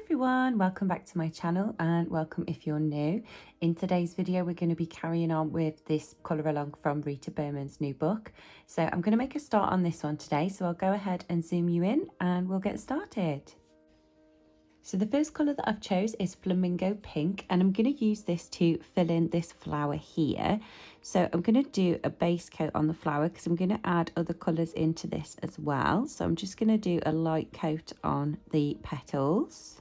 everyone, welcome back to my channel and welcome if you're new. In today's video we're going to be carrying on with this colour along from Rita Berman's new book. So I'm going to make a start on this one today, so I'll go ahead and zoom you in and we'll get started. So the first colour that I've chose is Flamingo Pink, and I'm going to use this to fill in this flower here. So I'm going to do a base coat on the flower because I'm going to add other colours into this as well. So I'm just going to do a light coat on the petals.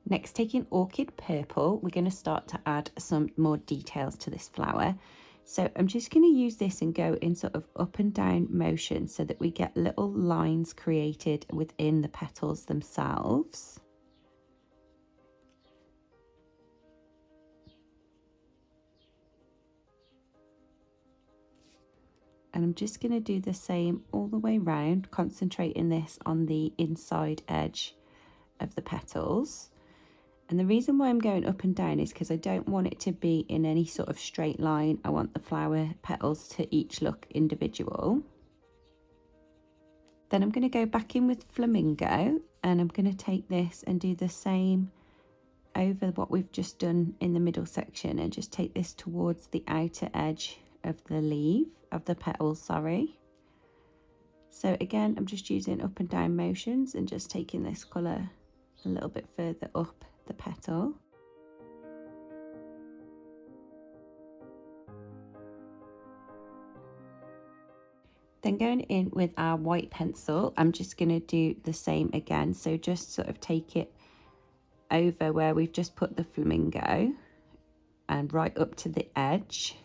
Next, taking Orchid Purple, we're going to start to add some more details to this flower. So I'm just going to use this and go in sort of up and down motion so that we get little lines created within the petals themselves. And I'm just going to do the same all the way around, concentrating this on the inside edge of the petals. And the reason why I'm going up and down is because I don't want it to be in any sort of straight line. I want the flower petals to each look individual. Then I'm going to go back in with Flamingo, and I'm going to take this and do the same over what we've just done in the middle section, and just take this towards the outer edge of the leaf, of the petals, sorry. So again, I'm just using up and down motions and just taking this colour a little bit further up the petal. Then going in with our white pencil, I'm just going to do the same again. So just sort of take it over where we've just put the flamingo and right up to the edge.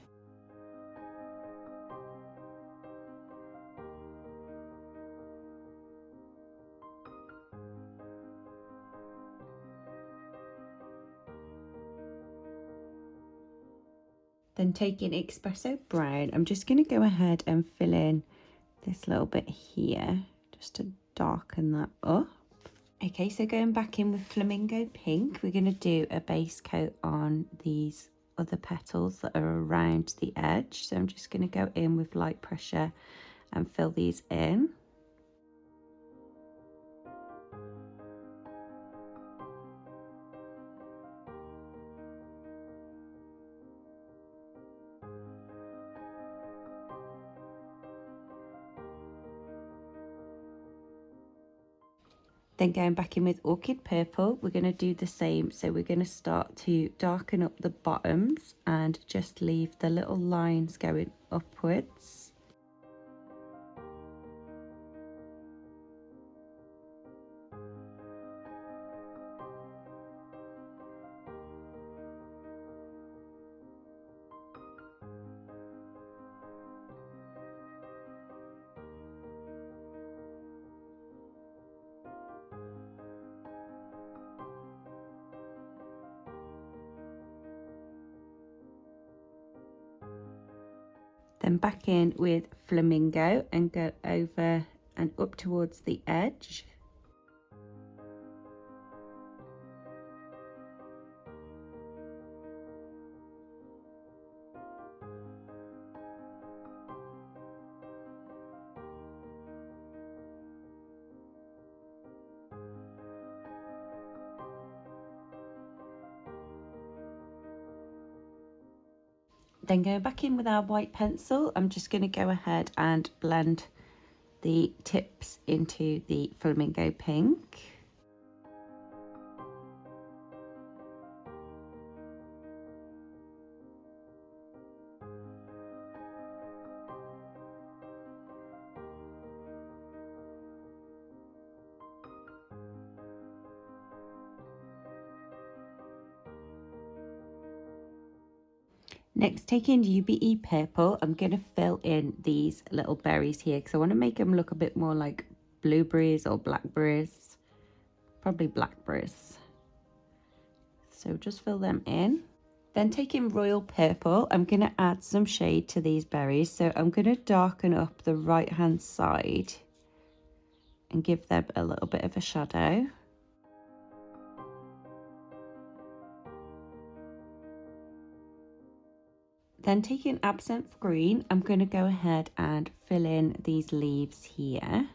Then taking Espresso Brown, I'm just going to go ahead and fill in this little bit here just to darken that up. Okay, so going back in with Flamingo Pink, we're going to do a base coat on these other petals that are around the edge. So I'm just going to go in with light pressure and fill these in. Then going back in with Orchid Purple, we're going to do the same. So we're going to start to darken up the bottoms and just leave the little lines going upwards. Then back in with Flamingo and go over and up towards the edge. Then going back in with our white pencil, I'm just going to go ahead and blend the tips into the Flamingo Pink. Next, taking UBE Purple, I'm going to fill in these little berries here because I want to make them look a bit more like blueberries or blackberries. Probably blackberries. So just fill them in. Then taking Royal Purple, I'm going to add some shade to these berries. So I'm going to darken up the right hand side and give them a little bit of a shadow. Then taking Absinthe Green, I'm going to go ahead and fill in these leaves here.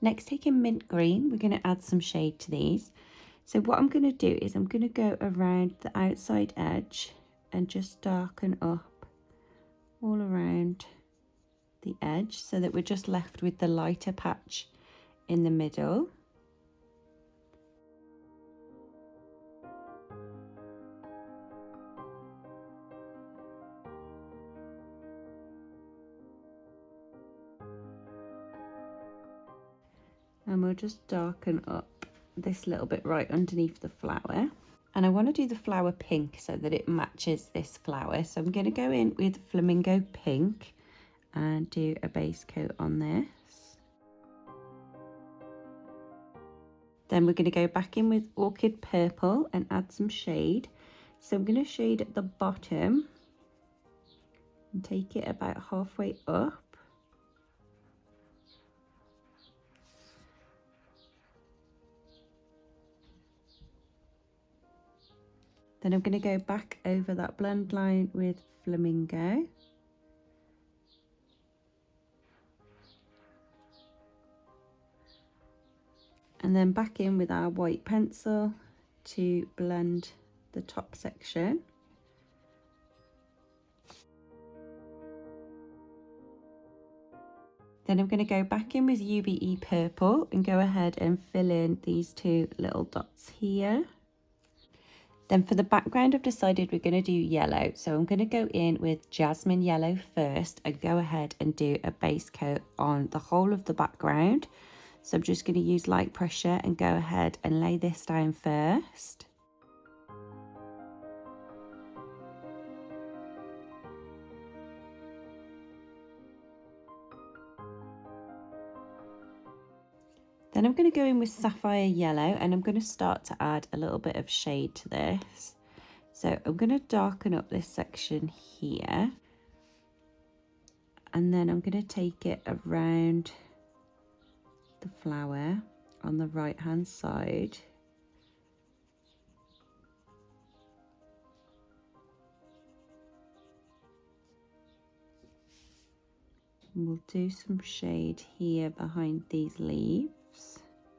Next, taking mint green, we're going to add some shade to these. So what I'm going to do is I'm going to go around the outside edge and just darken up all around the edge so that we're just left with the lighter patch in the middle. And we'll just darken up this little bit right underneath the flower. And I want to do the flower pink so that it matches this flower. So I'm going to go in with Flamingo pink and do a base coat on this. Then we're going to go back in with Orchid purple and add some shade. So I'm going to shade at the bottom and take it about halfway up. Then I'm going to go back over that blend line with Flamingo. And then back in with our white pencil to blend the top section. Then I'm going to go back in with UBE purple and go ahead and fill in these two little dots here. Then for the background, I've decided we're going to do yellow. So I'm going to go in with Jasmine Yellow first and go ahead and do a base coat on the whole of the background. So I'm just going to use light pressure and go ahead and lay this down first. Then I'm going to go in with Sapphire Yellow and I'm going to start to add a little bit of shade to this. So I'm going to darken up this section here. And then I'm going to take it around the flower on the right hand side. And we'll do some shade here behind these leaves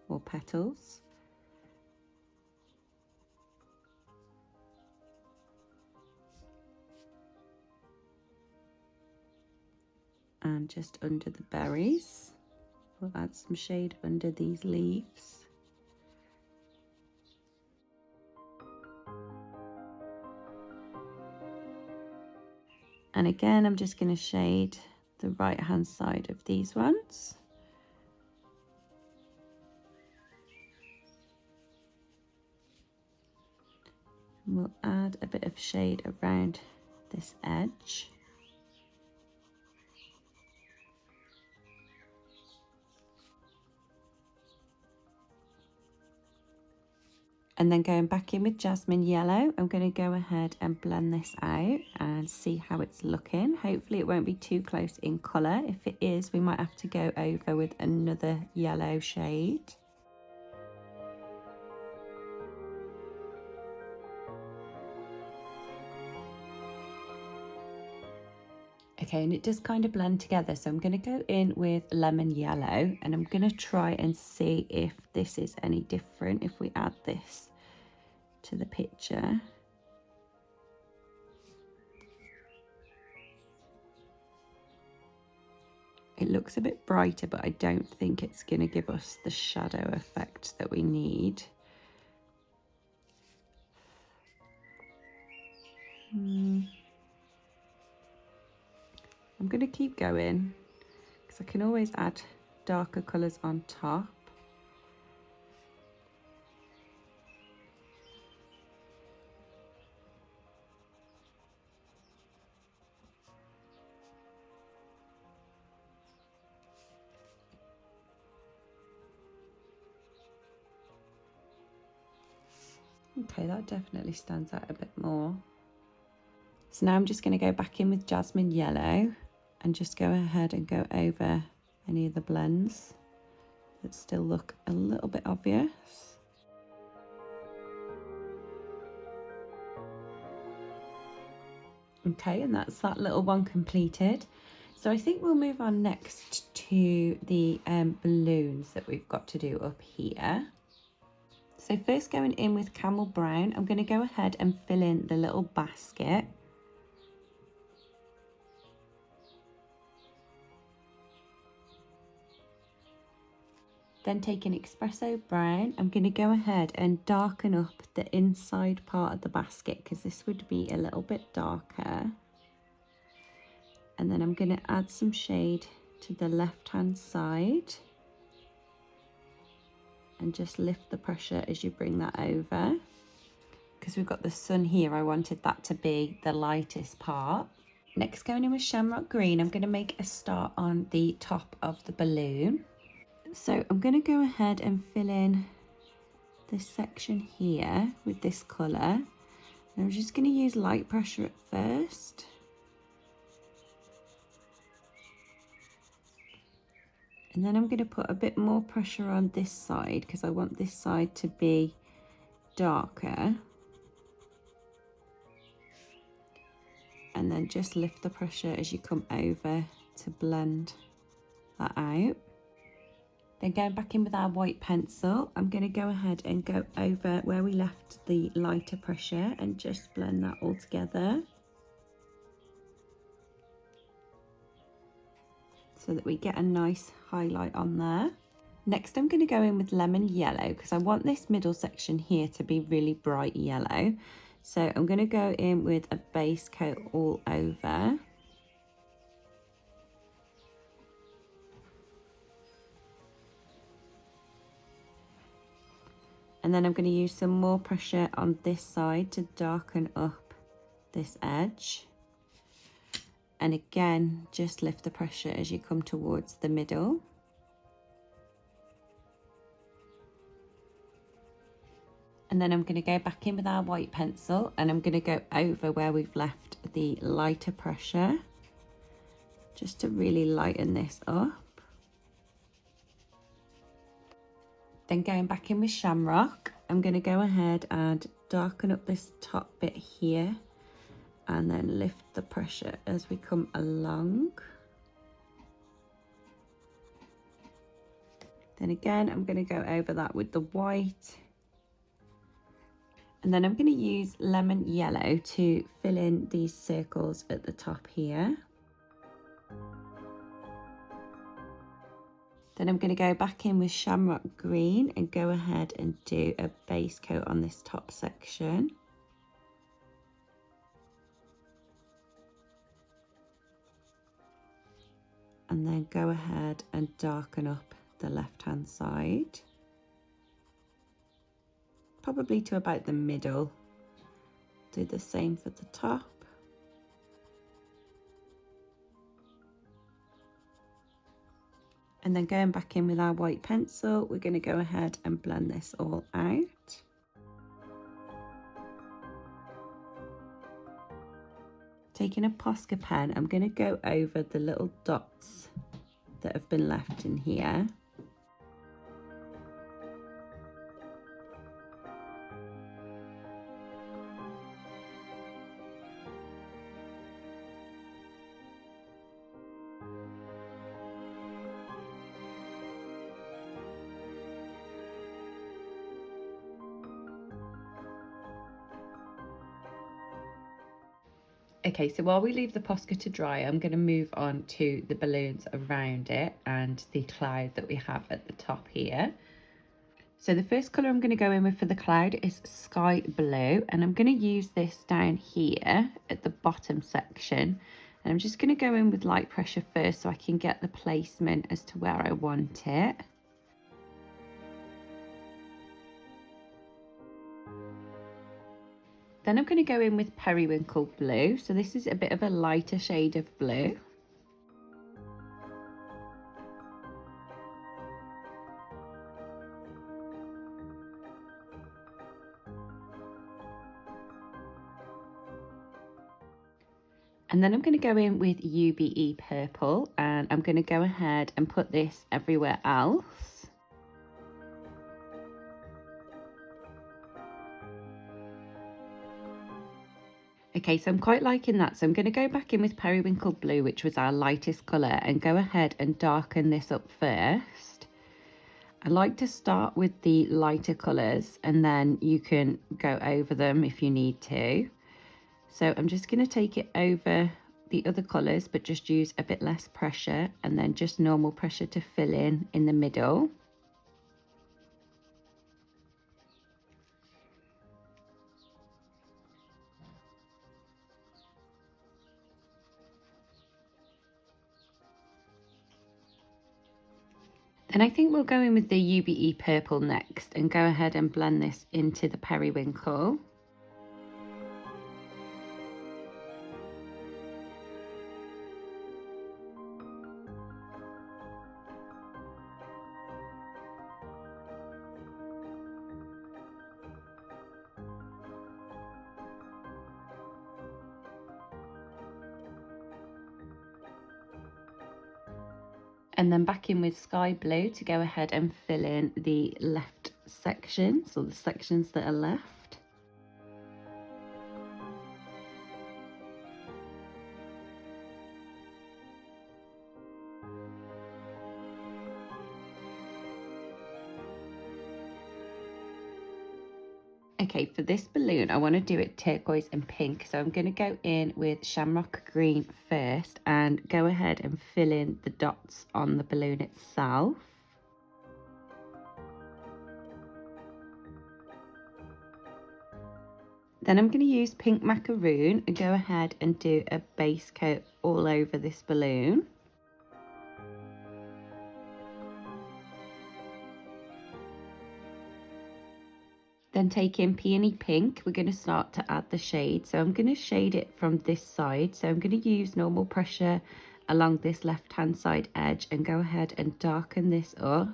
or petals. And just under the berries, we'll add some shade under these leaves. And again, I'm just going to shade the right hand side of these ones. And we'll add a bit of shade around this edge. And then going back in with Jasmine Yellow, I'm going to go ahead and blend this out and see how it's looking. Hopefully it won't be too close in colour. If it is, we might have to go over with another yellow shade. Okay, and it does kind of blend together, so I'm going to go in with Lemon Yellow and I'm going to try and see if this is any different if we add this to the picture. It looks a bit brighter, but I don't think it's going to give us the shadow effect that we need. I'm going to keep going because I can always add darker colours on top. Okay, that definitely stands out a bit more. So now I'm just going to go back in with Jasmine Yellow and just go ahead and go over any of the blends that still look a little bit obvious. Okay, and that's that little one completed. So I think we'll move on next to the balloons that we've got to do up here. So first, going in with Camel Brown, I'm going to go ahead and fill in the little basket. Then taking Espresso Brown, I'm going to go ahead and darken up the inside part of the basket because this would be a little bit darker. And then I'm going to add some shade to the left hand side. And just lift the pressure as you bring that over. Because we've got the sun here, I wanted that to be the lightest part. Next, going in with Shamrock Green, I'm going to make a start on the top of the balloon. So I'm going to go ahead and fill in this section here with this colour. And I'm just going to use light pressure at first. And then I'm going to put a bit more pressure on this side because I want this side to be darker. And then just lift the pressure as you come over to blend that out. Then going back in with our white pencil, I'm going to go ahead and go over where we left the lighter pressure and just blend that all together. So that we get a nice highlight on there. Next, I'm going to go in with Lemon Yellow because I want this middle section here to be really bright yellow. So I'm going to go in with a base coat all over. And then I'm going to use some more pressure on this side to darken up this edge. And again, just lift the pressure as you come towards the middle. And then I'm going to go back in with our white pencil and I'm going to go over where we've left the lighter pressure, just to really lighten this up. Then going back in with Shamrock, I'm going to go ahead and darken up this top bit here and then lift the pressure as we come along. Then again, I'm going to go over that with the white. And then I'm going to use Lemon Yellow to fill in these circles at the top here. Then I'm going to go back in with Shamrock Green and go ahead and do a base coat on this top section. And then go ahead and darken up the left-hand side. Probably to about the middle. Do the same for the top. And then going back in with our white pencil, we're going to go ahead and blend this all out. Taking a Posca pen, I'm going to go over the little dots that have been left in here. Okay, so while we leave the Posca to dry, I'm going to move on to the balloons around it and the cloud that we have at the top here. So the first colour I'm going to go in with for the cloud is Sky Blue, and I'm going to use this down here at the bottom section. And I'm just going to go in with light pressure first so I can get the placement as to where I want it. Then I'm going to go in with Periwinkle Blue. So this is a bit of a lighter shade of blue. And then I'm going to go in with UBE Purple, and I'm going to go ahead and put this everywhere else. Okay, so I'm quite liking that. So I'm going to go back in with Periwinkle Blue, which was our lightest colour, and go ahead and darken this up first. I like to start with the lighter colours and then you can go over them if you need to. So I'm just going to take it over the other colours, but just use a bit less pressure and then just normal pressure to fill in the middle. And I think we'll go in with the UBE purple next and go ahead and blend this into the periwinkle. And then back in with sky blue to go ahead and fill in the left sections, or the sections that are left. Okay, for this balloon, I want to do it turquoise and pink. So I'm going to go in with Shamrock Green first and go ahead and fill in the dots on the balloon itself. Then I'm going to use pink macaroon and go ahead and do a base coat all over this balloon. Then take in peony pink, we're going to start to add the shade. So I'm going to shade it from this side. So I'm going to use normal pressure along this left hand side edge and go ahead and darken this up.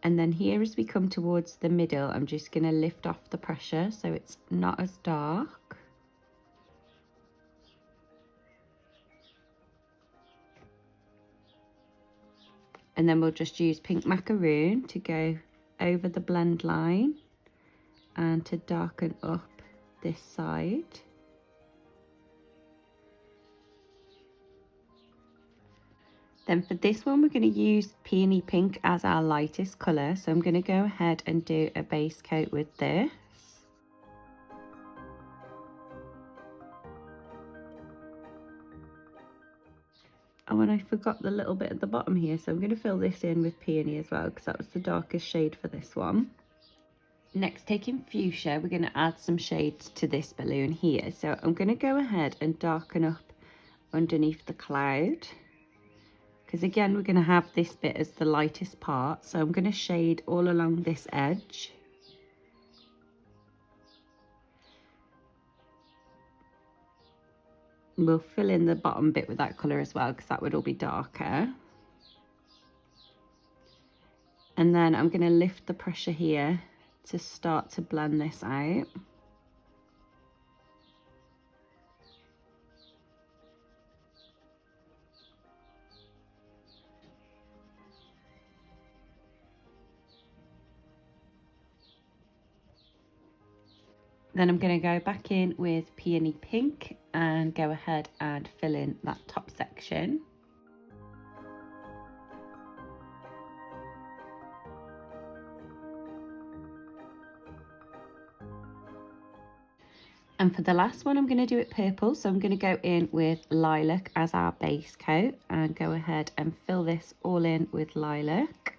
And then here as we come towards the middle, I'm just going to lift off the pressure so it's not as dark. And then we'll just use pink macaroon to go over the blend line and to darken up this side. Then for this one, we're going to use peony pink as our lightest colour. So I'm going to go ahead and do a base coat with this. Oh, and I forgot the little bit at the bottom here, so I'm going to fill this in with peony as well, because that was the darkest shade for this one. Next, taking fuchsia, we're going to add some shades to this balloon here. So I'm going to go ahead and darken up underneath the cloud, because again, we're going to have this bit as the lightest part. So I'm going to shade all along this edge. We'll fill in the bottom bit with that colour as well, because that would all be darker. And then I'm going to lift the pressure here to start to blend this out. Then I'm going to go back in with peony pink and go ahead and fill in that top section. And for the last one, I'm going to do it purple. So I'm going to go in with lilac as our base coat and go ahead and fill this all in with lilac.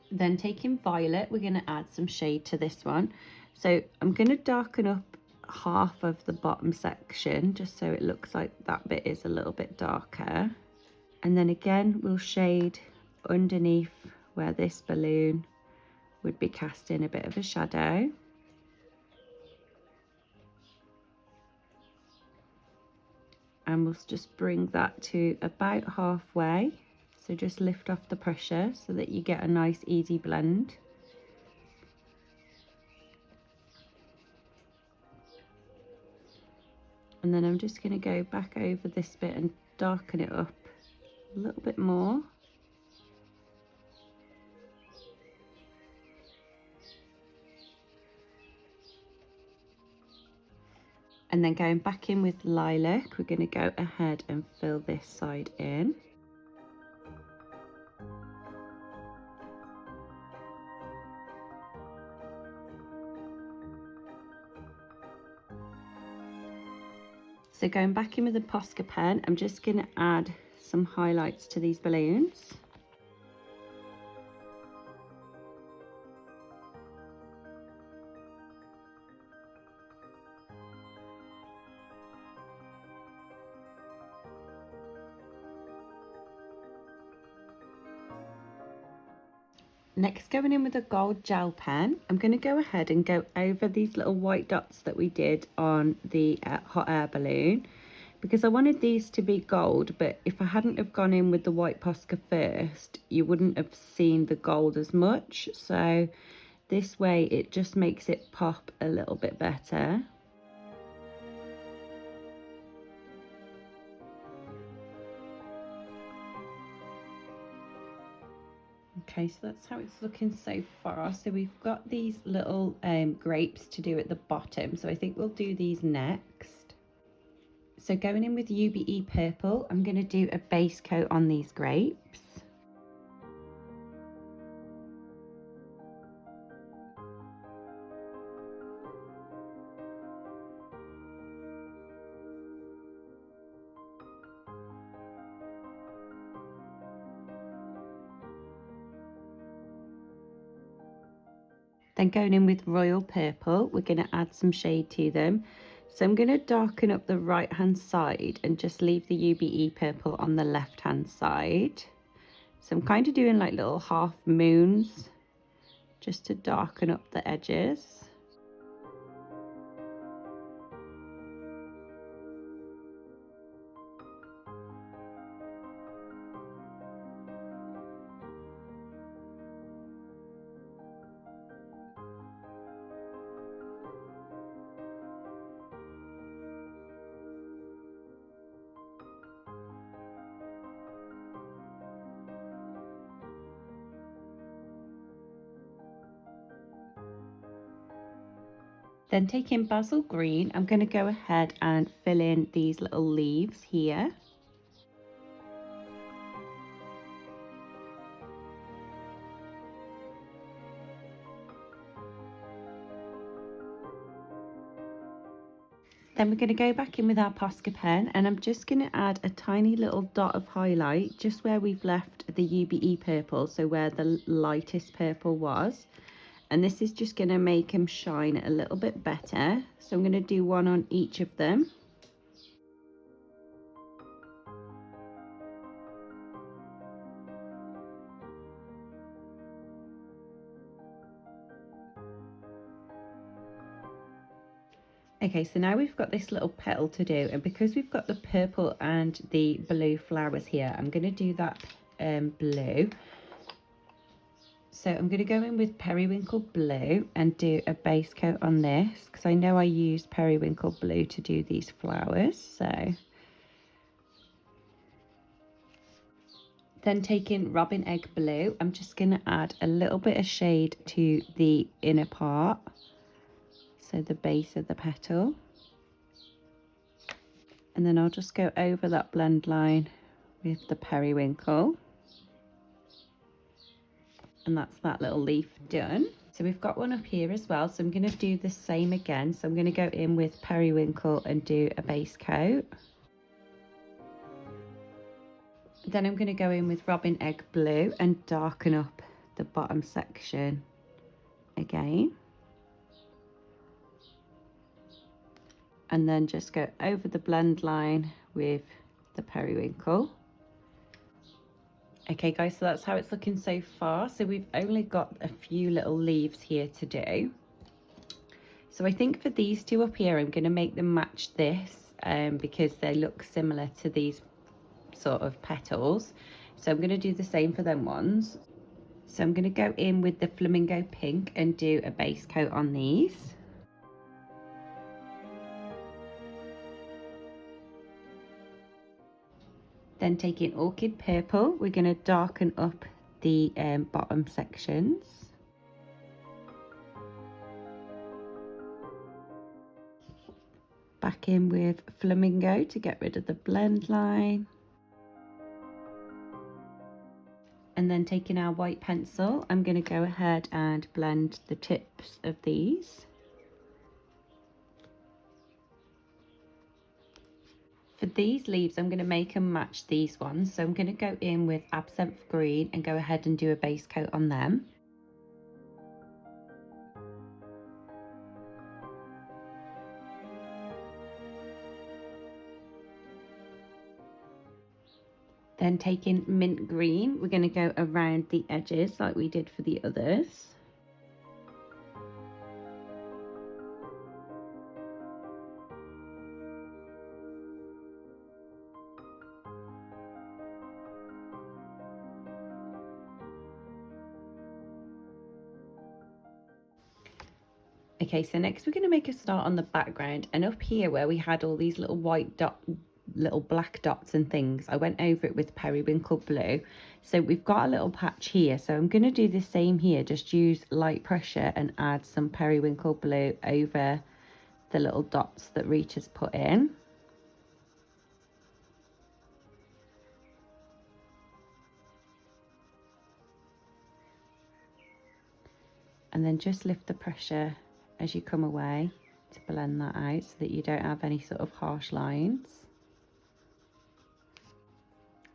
Then taking violet, we're going to add some shade to this one. So I'm going to darken up half of the bottom section just so it looks like that bit is a little bit darker. And then again, we'll shade underneath where this balloon would be cast in a bit of a shadow. And we'll just bring that to about halfway. So just lift off the pressure so that you get a nice easy blend. And then I'm just going to go back over this bit and darken it up a little bit more. And then going back in with Lilac, we're going to go ahead and fill this side in. So going back in with the Posca pen, I'm just going to add some highlights to these balloons. Next, going in with a gold gel pen, I'm going to go ahead and go over these little white dots that we did on the hot air balloon, because I wanted these to be gold, but if I hadn't have gone in with the white Posca first, you wouldn't have seen the gold as much. So this way it just makes it pop a little bit better. Okay, so that's how it's looking so far. So we've got these little grapes to do at the bottom. So I think we'll do these next. So going in with UBE purple, I'm going to do a base coat on these grapes. Then going in with royal purple, we're going to add some shade to them. So I'm going to darken up the right hand side and just leave the UBE purple on the left hand side. So I'm kind of doing like little half moons just to darken up the edges. Then taking basil green, I'm going to go ahead and fill in these little leaves here. Then we're going to go back in with our Posca pen, and I'm just going to add a tiny little dot of highlight just where we've left the UBE purple, so where the lightest purple was. And this is just going to make them shine a little bit better. So I'm going to do one on each of them. Okay, so now we've got this little petal to do, and because we've got the purple and the blue flowers here, I'm going to do that blue. So I'm going to go in with Periwinkle Blue and do a base coat on this, because I know I used Periwinkle Blue to do these flowers. So then taking Robin Egg Blue, I'm just going to add a little bit of shade to the inner part, so the base of the petal. And then I'll just go over that blend line with the periwinkle. And that's that little leaf done. So we've got one up here as well, so I'm going to do the same again. So I'm going to go in with periwinkle and do a base coat. Then I'm going to go in with Robin Egg Blue and darken up the bottom section again. And then just go over the blend line with the periwinkle. Okay guys, so that's how it's looking so far. So we've only got a few little leaves here to do. So I think for these two up here, I'm going to make them match this because they look similar to these sort of petals. So I'm going to do the same for them ones. So I'm going to go in with the Flamingo Pink and do a base coat on these. Then taking Orchid Purple, we're going to darken up the bottom sections. Back in with Flamingo to get rid of the blend line. And then taking our white pencil, I'm going to go ahead and blend the tips of these. For these leaves, I'm going to make them match these ones. So I'm going to go in with Absinthe Green and go ahead and do a base coat on them. Then taking Mint Green, we're going to go around the edges like we did for the others. Okay, so next we're going to make a start on the background, and up here where we had all these little little black dots and things, I went over it with Periwinkle Blue. So we've got a little patch here, so I'm going to do the same here, just use light pressure and add some Periwinkle Blue over the little dots that Rita's put in. And then just lift the pressure as you come away to blend that out so that you don't have any sort of harsh lines.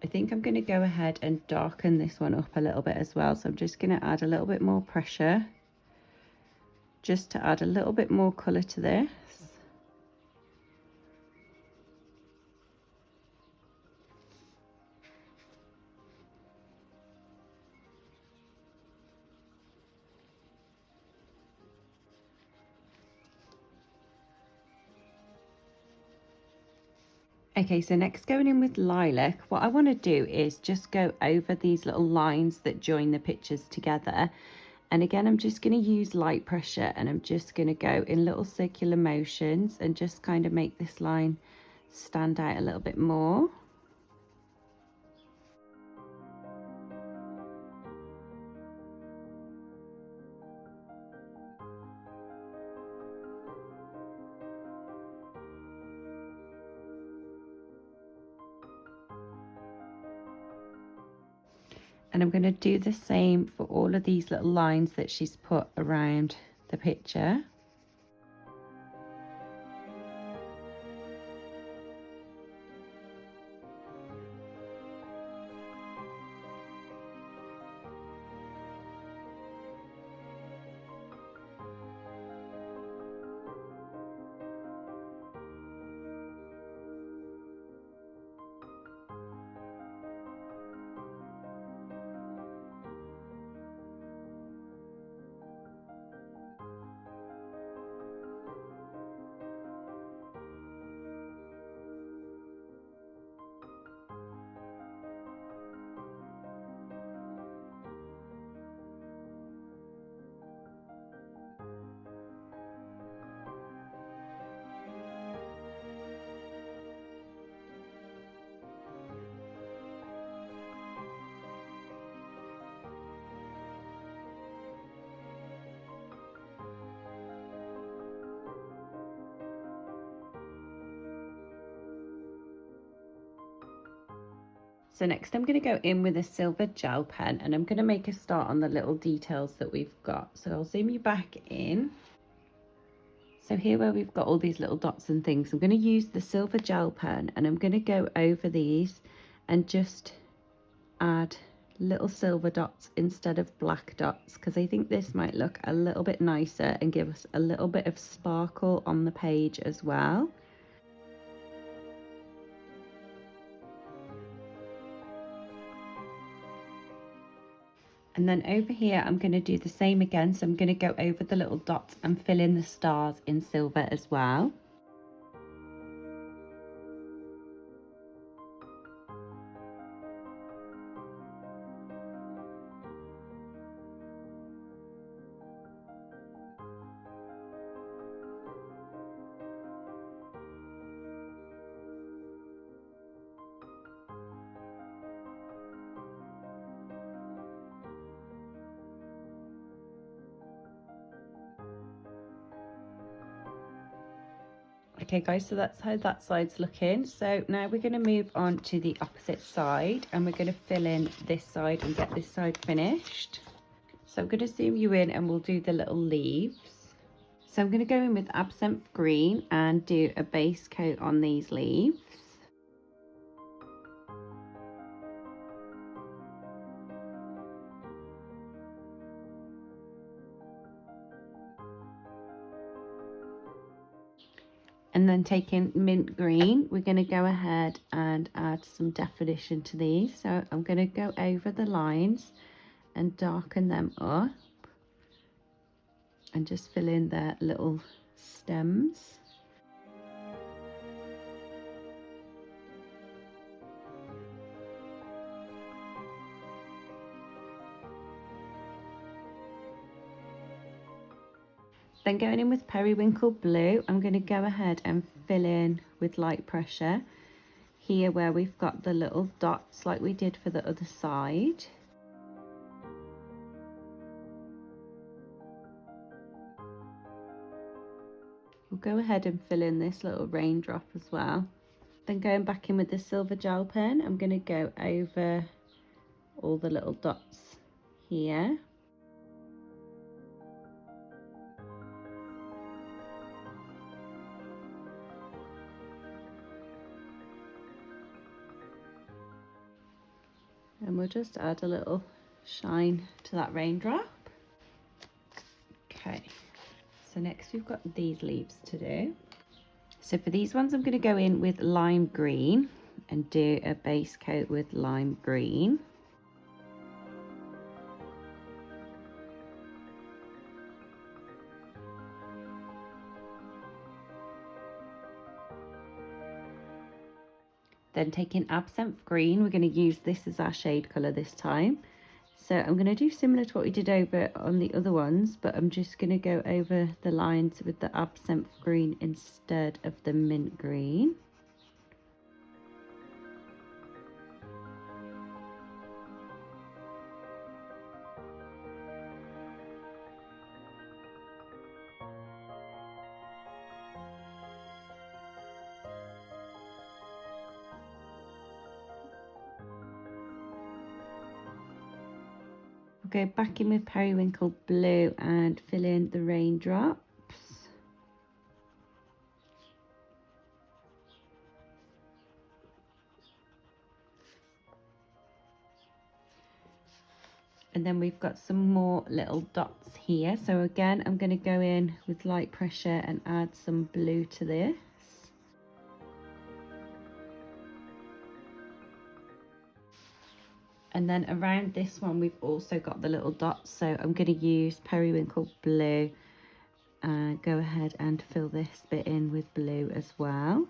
I think I'm going to go ahead and darken this one up a little bit as well. So I'm just going to add a little bit more pressure just to add a little bit more colour to this. Okay, so next going in with Lilac, what I want to do is just go over these little lines that join the pictures together. And again, I'm just going to use light pressure and I'm just going to go in little circular motions and just kind of make this line stand out a little bit more. And I'm going to do the same for all of these little lines that she's put around the picture. So next I'm going to go in with a silver gel pen and I'm going to make a start on the little details that we've got. So I'll zoom you back in. So here where we've got all these little dots and things, I'm going to use the silver gel pen and I'm going to go over these and just add little silver dots instead of black dots, because I think this might look a little bit nicer and give us a little bit of sparkle on the page as well. And then over here, I'm going to do the same again. So I'm going to go over the little dots and fill in the stars in silver as well. Okay guys, so that's how that side's looking. So now we're going to move on to the opposite side, and we're going to fill in this side and get this side finished. So I'm going to zoom you in and we'll do the little leaves. So I'm going to go in with absinthe green and do a base coat on these leaves. And then taking mint green, we're going to go ahead and add some definition to these. So I'm going to go over the lines and darken them up and just fill in their little stems. Then going in with Periwinkle Blue, I'm going to go ahead and fill in with light pressure here where we've got the little dots like we did for the other side. We'll go ahead and fill in this little raindrop as well. Then going back in with the silver gel pen, I'm going to go over all the little dots here. And we'll just add a little shine to that raindrop. Okay, so next we've got these leaves to do. So for these ones, I'm going to go in with lime green and do a base coat with lime green. Then taking absinthe green, we're going to use this as our shade colour this time. So I'm going to do similar to what we did over on the other ones, but I'm just going to go over the lines with the absinthe green instead of the mint green. Go back in with Periwinkle Blue and fill in the raindrops. And then we've got some more little dots here. So again, I'm going to go in with light pressure and add some blue to this. And then around this one, we've also got the little dots. So I'm going to use Periwinkle Blue and go ahead and fill this bit in with blue as well.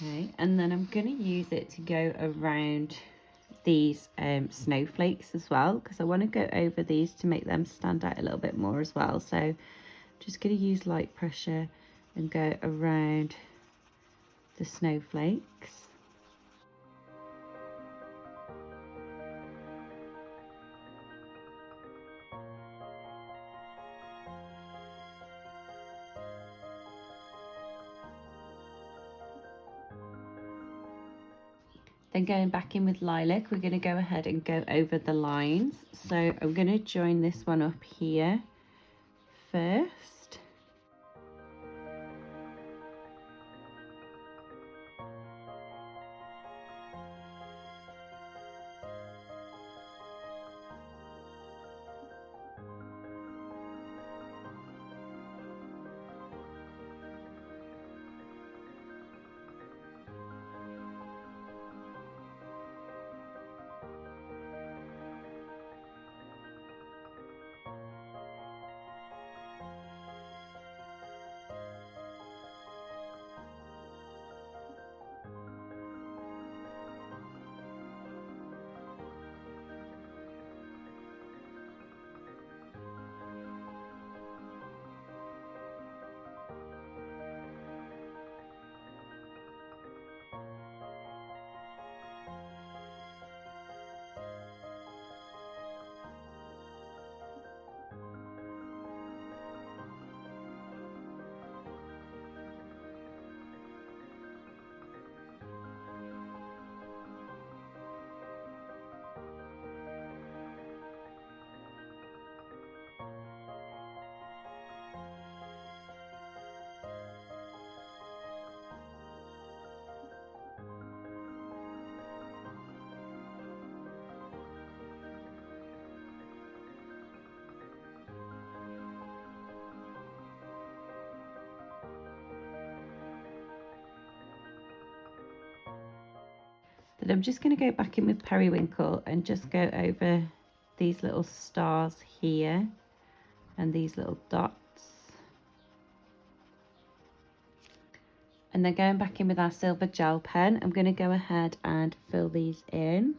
Okay, and then I'm going to use it to go around these snowflakes as well, because I want to go over these to make them stand out a little bit more as well. So I'm just going to use light pressure and go around the snowflakes. Then going back in with Lilac, we're going to go ahead and go over the lines. So I'm going to join this one up here first. Then I'm just going to go back in with Periwinkle and just go over these little stars here and these little dots. And then going back in with our silver gel pen, I'm going to go ahead and fill these in.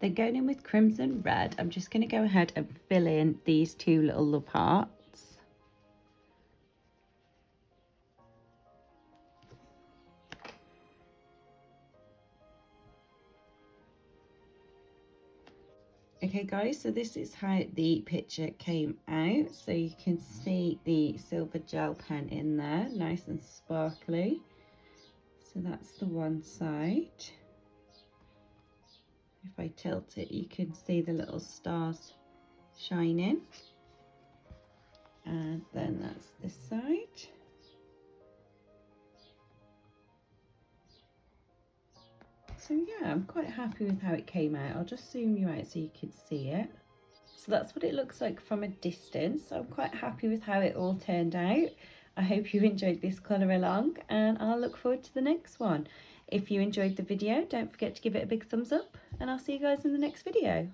Then going in with Crimson Red, I'm just going to go ahead and fill in these two little love hearts. Okay guys, so this is how the picture came out. So you can see the silver gel pen in there, nice and sparkly. So that's the one side. If I tilt it, you can see the little stars shining. And then that's this side. So yeah, I'm quite happy with how it came out. I'll just zoom you out so you can see it. So that's what it looks like from a distance. So I'm quite happy with how it all turned out. I hope you enjoyed this colour along, and I'll look forward to the next one. If you enjoyed the video, don't forget to give it a big thumbs up, and I'll see you guys in the next video.